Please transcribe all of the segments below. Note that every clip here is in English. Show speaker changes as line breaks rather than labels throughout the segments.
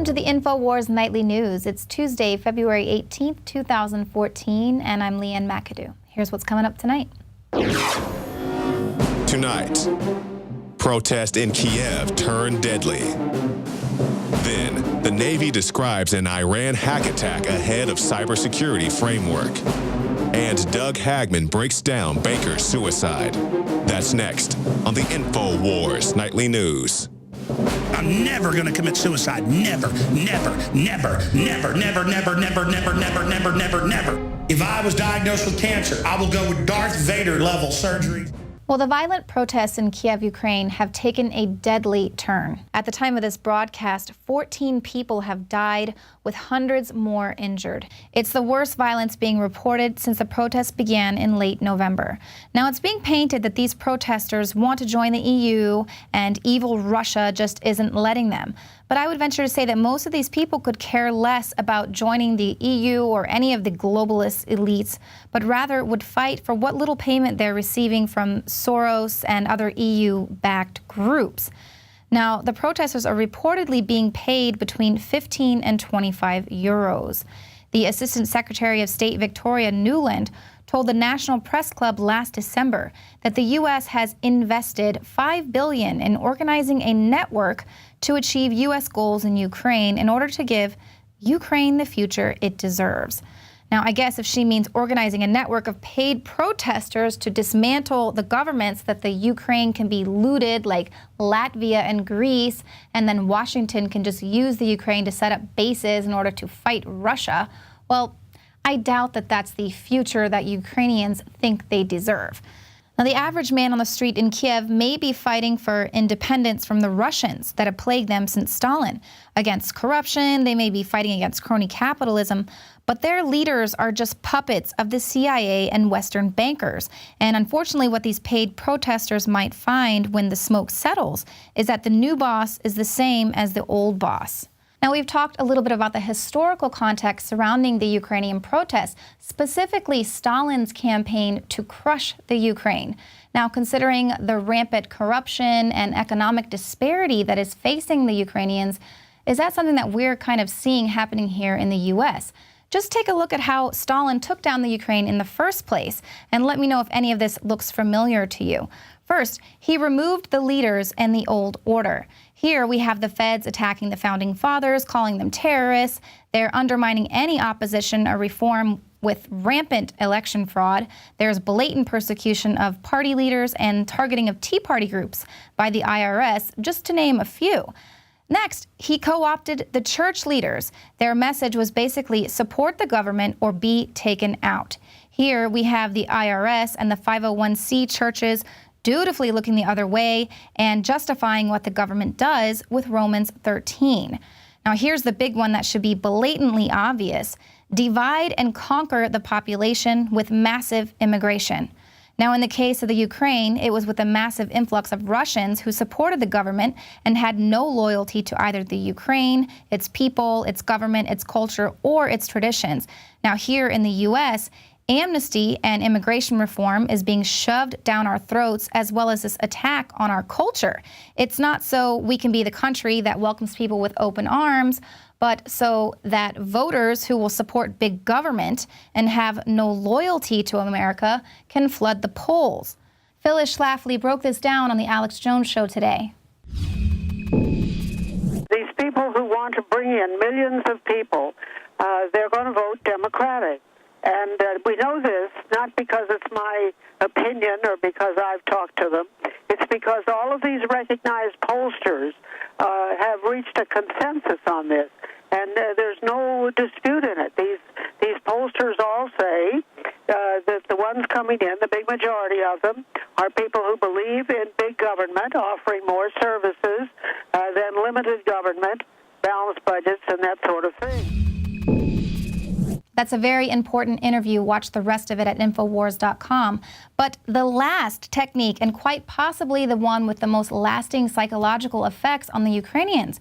to the InfoWars Nightly News. It's Tuesday, February 18th, 2014, and I'm Leanne McAdoo. Here's what's coming up tonight.
Tonight, protest in Kiev turned deadly. Then, the Navy describes an Iran hack attack ahead of cybersecurity framework. And Doug Hagman breaks down Baker's suicide. That's next on the InfoWars Nightly News.
I'm never going to commit suicide. Never, never, never, never, never, never, never, never, never, never, never, never. If I was diagnosed with cancer, I will go with Darth Vader level surgery.
Well, the violent protests in Kiev, Ukraine have taken a deadly turn. At the time of this broadcast, 14 people have died, with hundreds more injured. It's the worst violence being reported since the protests began in late November. Now, it's being painted that these protesters want to join the EU and evil Russia just isn't letting them. But I would venture to say that most of these people could care less about joining the EU or any of the globalist elites, but rather would fight for what little payment they're receiving from Soros and other EU-backed groups. Now, the protesters are reportedly being paid between 15 and 25 euros. The Assistant Secretary of State Victoria Nuland told the National Press Club last December that the U.S. has invested $5 billion in organizing a network to achieve U.S. goals in Ukraine in order to give Ukraine the future it deserves. Now, I guess if she means organizing a network of paid protesters to dismantle the governments that the Ukraine can be looted, like Latvia and Greece, and then Washington can just use the Ukraine to set up bases in order to fight Russia, well, I doubt that that's the future that Ukrainians think they deserve. Now, the average man on the street in Kiev may be fighting for independence from the Russians that have plagued them since Stalin. Against corruption, they may be fighting against crony capitalism, but their leaders are just puppets of the CIA and Western bankers. And unfortunately, what these paid protesters might find when the smoke settles is that the new boss is the same as the old boss. Now, we've talked a little bit about the historical context surrounding the Ukrainian protests, specifically Stalin's campaign to crush the Ukraine. Now, considering the rampant corruption and economic disparity that is facing the Ukrainians, is that something that we're kind of seeing happening here in the U.S.? Just take a look at how Stalin took down the Ukraine in the first place, and let me know if any of this looks familiar to you. First, he removed the leaders and the old order. Here we have the feds attacking the founding fathers, calling them terrorists. They're undermining any opposition or reform with rampant election fraud. There's blatant persecution of party leaders and targeting of Tea Party groups by the IRS, just to name a few. Next, he co-opted the church leaders. Their message was basically support the government or be taken out. Here we have the IRS and the 501c churches dutifully looking the other way and justifying what the government does with Romans 13. Now, here's the big one that should be blatantly obvious. Divide and conquer the population with massive immigration. Now, in the case of the Ukraine, it was with a massive influx of Russians who supported the government and had no loyalty to either the Ukraine, its people, its government, its culture, or its traditions. Now, here in the U.S., amnesty and immigration reform is being shoved down our throats, as well as this attack on our culture. It's not so we can be the country that welcomes people with open arms, but so that voters who will support big government and have no loyalty to America can flood the polls. Phyllis Schlafly broke this down on the Alex Jones Show today.
These people who want to bring in millions of people, they're going to vote Democratic. And we know this not because it's my opinion or because I've talked to them. It's because all of these recognized pollsters have reached a consensus on this, and there's no dispute in it. These pollsters all say that the ones coming in, the big majority of them, are people who believe in big government offering more services than limited government, balanced budgets, and that sort of thing.
That's a very important interview. Watch the rest of it at Infowars.com. But the last technique, and quite possibly the one with the most lasting psychological effects on the Ukrainians,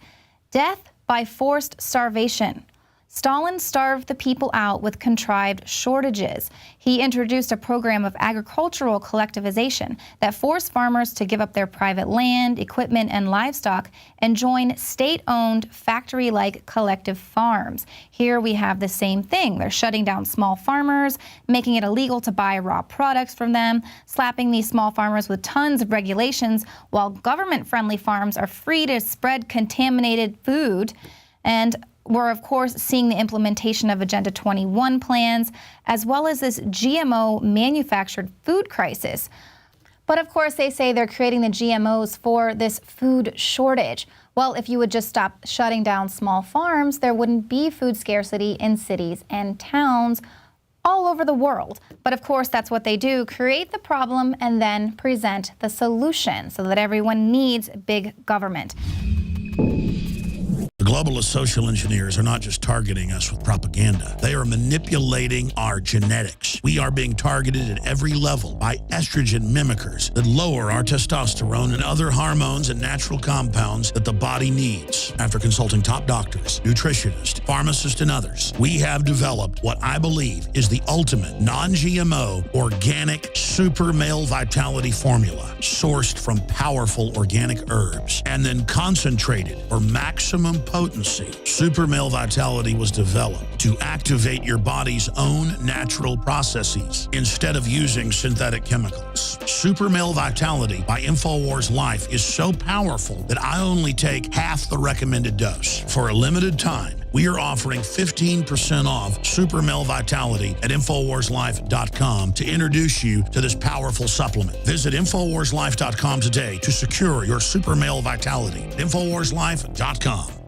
death by forced starvation. Stalin starved the people out with contrived shortages. He introduced a program of agricultural collectivization that forced farmers to give up their private land, equipment, and livestock and join state-owned, factory-like collective farms. Here we have the same thing. They're shutting down small farmers, making it illegal to buy raw products from them, slapping these small farmers with tons of regulations, while government-friendly farms are free to spread contaminated food. And we're, of course, seeing the implementation of Agenda 21 plans, as well as this GMO manufactured food crisis. But of course, they say they're creating the GMOs for this food shortage. Well, if you would just stop shutting down small farms, there wouldn't be food scarcity in cities and towns all over the world. But of course, that's what they do, create the problem and then present the solution so that everyone needs big government.
The globalist social engineers are not just targeting us with propaganda. They are manipulating our genetics. We are being targeted at every level by estrogen mimickers that lower our testosterone and other hormones and natural compounds that the body needs. After consulting top doctors, nutritionists, pharmacists, and others, we have developed what I believe is the ultimate non-GMO organic super male vitality formula sourced from powerful organic herbs and then concentrated for maximum potency. Super Male Vitality was developed to activate your body's own natural processes instead of using synthetic chemicals. Super Male Vitality by InfoWars Life is so powerful that I only take half the recommended dose. For a limited time, we are offering 15% off Super Male Vitality at InfoWarsLife.com to introduce you to this powerful supplement. Visit InfoWarsLife.com today to secure your Super Male Vitality at InfoWarsLife.com.